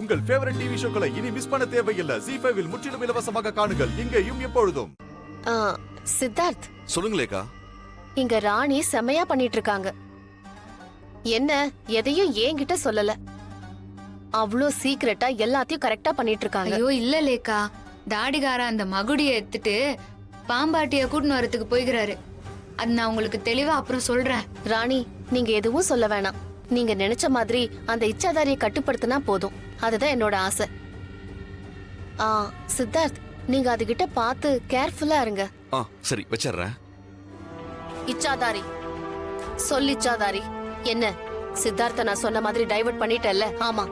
உங்கள் favourite TV ஷோக்களை இனி miss பண்ண தேவையில்லை. ZEE5 இல் முற்றிலும் இலவசமாக காணுங்கள். இங்கேயும் எப்பொழுதும். சித்தார்த், சொல்லுங்களேக்கா. இங்க ராணி செமையா பண்ணிட்டு இருக்காங்க. என்ன எதையும் என்கிட்ட சொல்லல. அவ்ளோ சீக்கிரட்டா எல்லாத்தையும் கரெக்டா பண்ணிட்டு இருக்காங்க. ஐயோ இல்ல லேக்கா, தாடிகார அந்த மகுடிய எடுத்துட்டு பாம்பாட்டிய கூட்டின்னு வரதுக்கு போய்கிறாரு. அது நான் உங்களுக்கு தெளிவா அப்புறம் சொல்றேன். ராணி, நீங்க எதுவும் சொல்ல வேணாம். நீங்க நினைச்ச மாதிரி அந்த இச்சாதாரியை கட்டுப்படுத்தினா போதும். அதுதான் என்னோட ஆசை. சித்தார்த், நீங்க அதுகிட்ட பார்த்து கேர்ஃபுல்லா இருங்க. சரி, வச்சிடுறேன். இச்சாதாரி, சொல்லிச்சாதாரி. என்ன சித்தார்த்த நான் சொன்ன மாதிரி டைவர்ட் பண்ணிட்டேன்ல? ஆமா,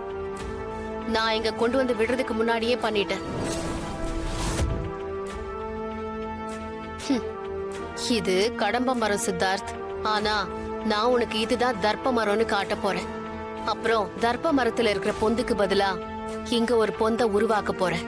நான் இங்க கொண்டு வந்து விடுறதுக்கு முன்னாடியே பண்ணிட்டேன். இது கடம்ப மரம் சித்தார்த். ஆனா நான் உனக்கு இதுதான் தர்ப்ப மரம்னு காட்ட போறேன். அப்புறம் தர்ப்ப மரத்துல இருக்கிற பொந்துக்கு பதிலா இங்க ஒரு பொந்த உருவாக்க போறேன்.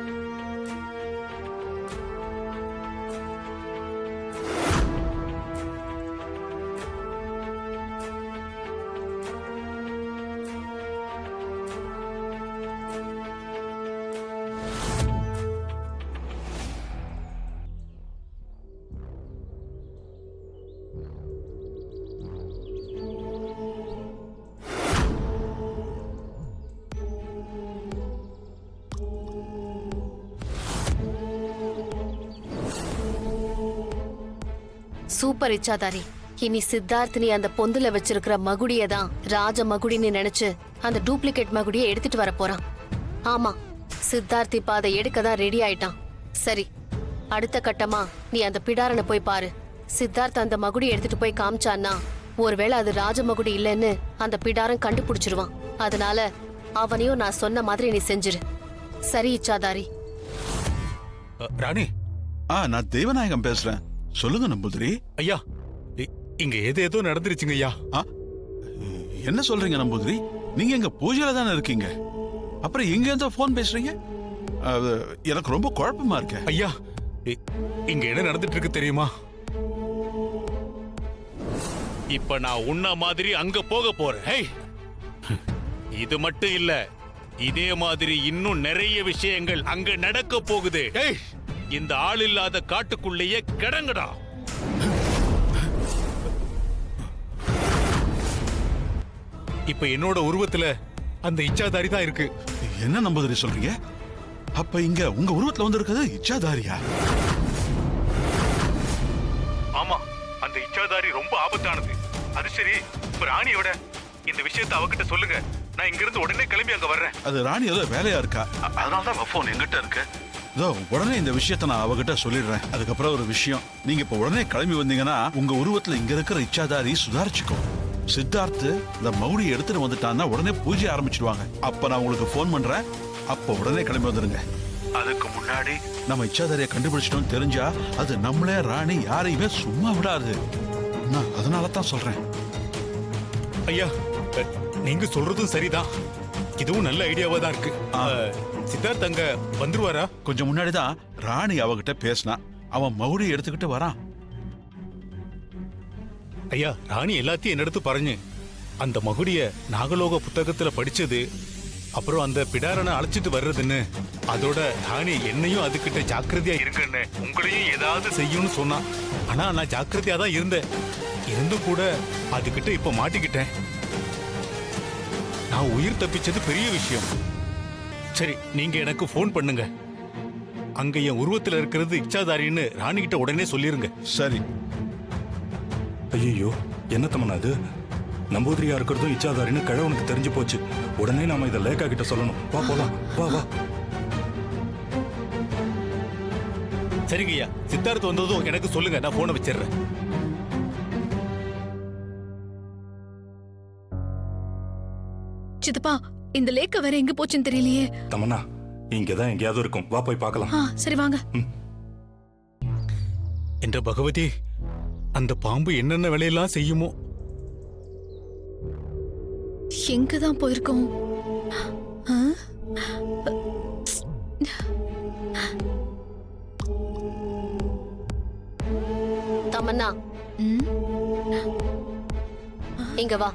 சூப்பர் இச்சாதாரி. இனி சித்தார்த் நீ அந்த பொந்துல வச்சிருக்கிற மகுடிய தான் ராஜ மகுடின்னு நினைச்சு அந்த டூப்ளிகேட் மகுடியை எடுத்துட்டு வர போறான். ஆமா, சித்தார்த் இப்ப அதை எடுக்க தான் ரெடி ஆயிட்டான். சரி, அடுத்த கட்டமா நீ அந்த பிடாரனை போய் பாரு. சித்தார்த் அந்த மகுடி எடுத்துட்டு போய் காமிச்சான்னா ஒருவேளை அது ராஜ மகுடி இல்லைன்னு அந்த பிடாரன் கண்டுபிடிச்சிருவான். அதனால அவனையும் நான் சொன்ன மாதிரி நீ செஞ்சிரு. சரி இச்சாதாரி. ராணி, நான் தேவநாயகம் பேசுறேன். சொல்லுங்க நம்பூதிரி. ஐயா, இங்க ஏதோ நடந்துருச்சுங்க ஐயா. என்ன சொல்றீங்க நம்பூதிரி? நீங்க எங்க பூஜையில தானே இருக்கீங்க, அப்புறம் எங்க இருந்தா போன் பேசுறீங்க? எனக்கு ரொம்ப குழப்பமா இருக்கு. ஐயா, இங்க என்ன நடந்துட்டு இருக்கு தெரியுமா? இப்ப நான் உன்ன மாதிரி அங்க போக போறேன். இது மட்டும் இல்ல, இதே மாதிரி இன்னும் நிறைய விஷயங்கள் அங்க நடக்க போகுது. இந்த ஆள் இல்லாத காட்டுக்குள்ளேயே கிடங்கடா. இப்ப என்னோட உருவத்துல அந்த இச்சாதாரி தான் இருக்கு. என்ன நம்பூதிரி சொல்றீங்க? அப்ப இங்க உங்க உருவத்துல வந்து இருக்கிறது இச்சாதாரியா? ஆமா, அந்த இச்சாதாரி ரொம்ப ஆபத்தானது. அது சரி, இப்ப ராணியோட இந்த விஷயத்தை அவகிட்ட சொல்லுங்க. நான் இங்க இருந்து உடனே கிளம்பி அங்க வர்றேன். அது ராணி ஏதோ வேலையா இருக்கா, அதனாலதான் போன் எங்கிட்ட இருக்கு. உடனே இந்த விஷயத்த நான் அவகிட்ட சொல்லிடுறேன். அதுக்கப்புறம் ஒரு விஷயம், நீங்க இப்ப உடனே கிளம்பி வந்தீங்கன்னா உங்க உருவத்துல இங்க இருக்கிற இச்சாதாரி சுதாரிச்சுக்கும். சித்தார்த் இந்த மகுடியை எடுத்துட்டு வந்துட்டான்னா உடனே பூஜை ஆரம்பிச்சிடுவாங்க. அப்ப நான் உங்களுக்கு போன் பண்றேன். அப்ப உடனே கிளம்பி வந்துருங்க. அதுக்கு முன்னாடி நம்ம இச்சாதாரியை கண்டுபிடிச்சிட்டோம் தெரிஞ்சா அது நம்மளே ராணி யாரையுமே சும்மா விடாது. அதனால தான் சொல்றேன். ஐயா, நீங்க சொல்றதும் சரிதான். இதுவும் நல்ல ஐடியாவா தான் இருக்கு. சித்தார்த் அங்க வந்துருவாரா? கொஞ்சம் முன்னாடிதான் ராணி அவகிட்ட பேசினா. அவன் மகுடியை எடுத்துக்கிட்டு வரான். ஐயா, ராணி எல்லாத்தையும் என்னெடுத்து பாருங்க. அந்த மகுடிய நாகலோக புத்தகத்துல படிச்சது, அப்புறம் அந்த பிடாரனை அழைச்சிட்டு வர்றதுன்னு, அதோட ராணி என்னையும் அதுகிட்ட ஜாக்கிரதையா இருக்குன்னு, உங்களையும் ஏதாவது செய்யும்னு சொன்னா. ஆனா நான் ஜாக்கிரதையா தான் இருந்தேன். இருந்தும் கூட அதுகிட்ட இப்ப மாட்டிக்கிட்டேன். நான் உயிர் தப்பிச்சது பெரிய விஷயம். சரி, நீங்க எனக்கு போன் பண்ணுங்க. அங்க என் உருவத்துல இருக்கிறது இச்சாதாரின்னு ராணி கிட்ட உடனே சொல்லிருங்க. சரி. ஐயோ, என்ன தமனா அது? நம்பூதிரியா இருக்கிறதும் இச்சாதாரின்னு கிழவனுக்கு தெரிஞ்சு போச்சு. உடனே நாம இதை லேக்கா கிட்ட சொல்லணும். வா போலாம், வா வா. சரிங்கய்யா, சித்தார்த் வந்ததும் எனக்கு சொல்லுங்க, நான் போனை வச்சிடுறேன். சித்தப்பா, இந்த லேக்க வேற எங்க போச்சுன்னு தெரியலையே. தமனா, இங்கதான் எங்கேயாவது இருக்கும். வா போய் பார்க்கலாம். சரி வாங்க. என்ற பகவதி, அந்த பாம்பு என்னென்ன வேலையெல்லாம் செய்யுமோ? எங்கதான் போயிருக்கோம்? தமன்னா, இங்க வா.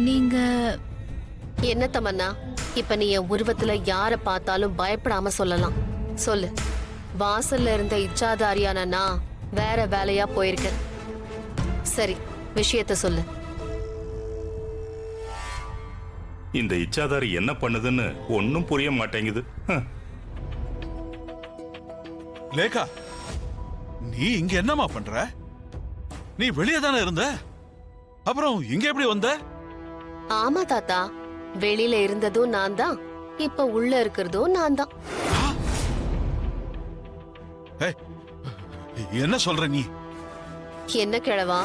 நீங்க என்ன தமன்னா, இப்ப நீ என் உருவத்துல யார பார்த்தாலும் பயப்படாம சொல்லலாம். சொல்லு. வாசல்ல இருந்த இச்சாதாரியான நான் வேற வேலையா போயிருக்கேன். சரி, விஷயத்த சொல்லு. இந்த இச்சாதாரி என்ன பண்ணுதுன்னு ஒன்னும் புரிய மாட்டேங்குது. லேகா, நீ இங்க என்னமா பண்ற? நீ வெளியே தானே இருந்த, அப்புறம் இங்க எப்படி வந்த? ஆமா தாத்தா, வெளியில இருந்ததும் நான் தான், இப்ப உள்ள இருக்கிறதும் நான் தான். ஏய், என்ன சொல்ற நீ? என்ன கிழவா,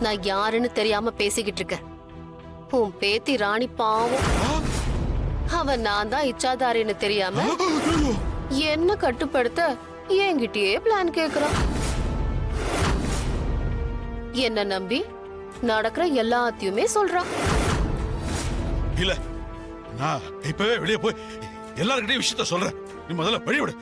நான் யாருன்னு தெரியாம பேசிக்கிட்டு இருக்கேன். உன் பேத்தி ராணி பாவம், அவன் நான் தான் இச்சாதாரின்னு தெரியாம என்ன கட்டுப்படுத்த என்கிட்டயே பிளான் கேக்குறான். என்ன நம்பி நடக்கிற எல்லாத்தையுமே சொல்றான். இல்ல, நான் இப்பவே வெளியே போய் எல்லார்கிட்டயும் விஷயத்த சொல்றேன். நீ முதல்ல வழி விடு.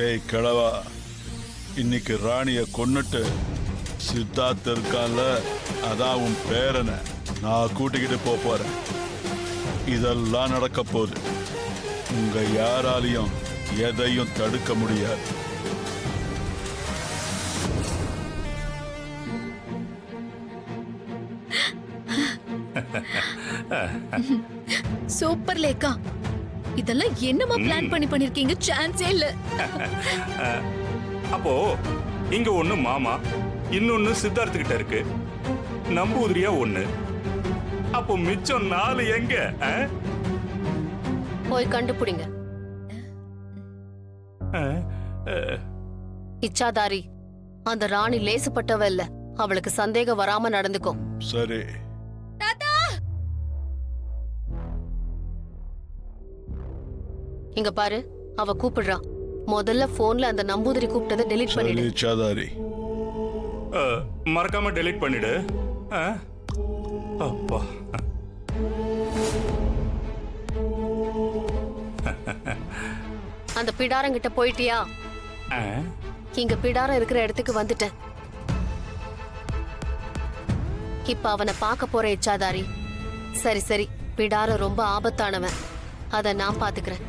ஏய் கிழவா, இன்னைக்கு ராணிய கொன்னுட்டு சித்தார்த்த இருக்கான்ல, அதான் உன் பேரனை நான் கூட்டிக்கிட்டு போறேன். இதெல்லாம் நடக்க போகுது. உங்க யாராலையும் எதையும் தடுக்க முடியாது. சூப்பர் லேக்கா. இதெல்லாம் என்னமா பிளான் பண்ணிருக்கீங்க? சான்ஸே இல்ல. அப்போ இங்க ஒண்ணு மாமா, இன்னொன்னு சித்தார்த்து கிட்ட இருக்கு, நம்பூதிரியா ஒண்ணு. அப்போ மிச்சம் 4 எங்க? போய் கண்டுபிடிங்க. இச்சாதாரி, அந்த ராணி லேசுப்பட்டவ இல்ல, அவளுக்கு சந்தேகம் வராம நடந்துக்கும். சரி. இங்க பாரு, அவ கூப்பிடுறா. முதல்ல போன்ல அந்த நம்பூதிரி கூப்பிட்டதை டெலீட் பண்ணிடு. இச்சாதாரி, மறக்காம டெலீட் பண்ணிடு. அப்பா, அந்த பிடாரங்கிட்ட போயிட்டியா? இங்க பிடாரம் இருக்கிற இடத்துக்கு வந்துட்டேன். இப்ப அவனை பார்க்க போற இச்சாதாரி. சரி சரி, பிடாரம் ரொம்ப ஆபத்தானவன், அத நான் பாத்துக்கிறேன்.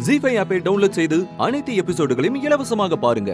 ஜீ5 ஆப்பை டவுன்லோட் செய்து அனைத்து எபிசோடுகளையும் இலவசமாக பாருங்க.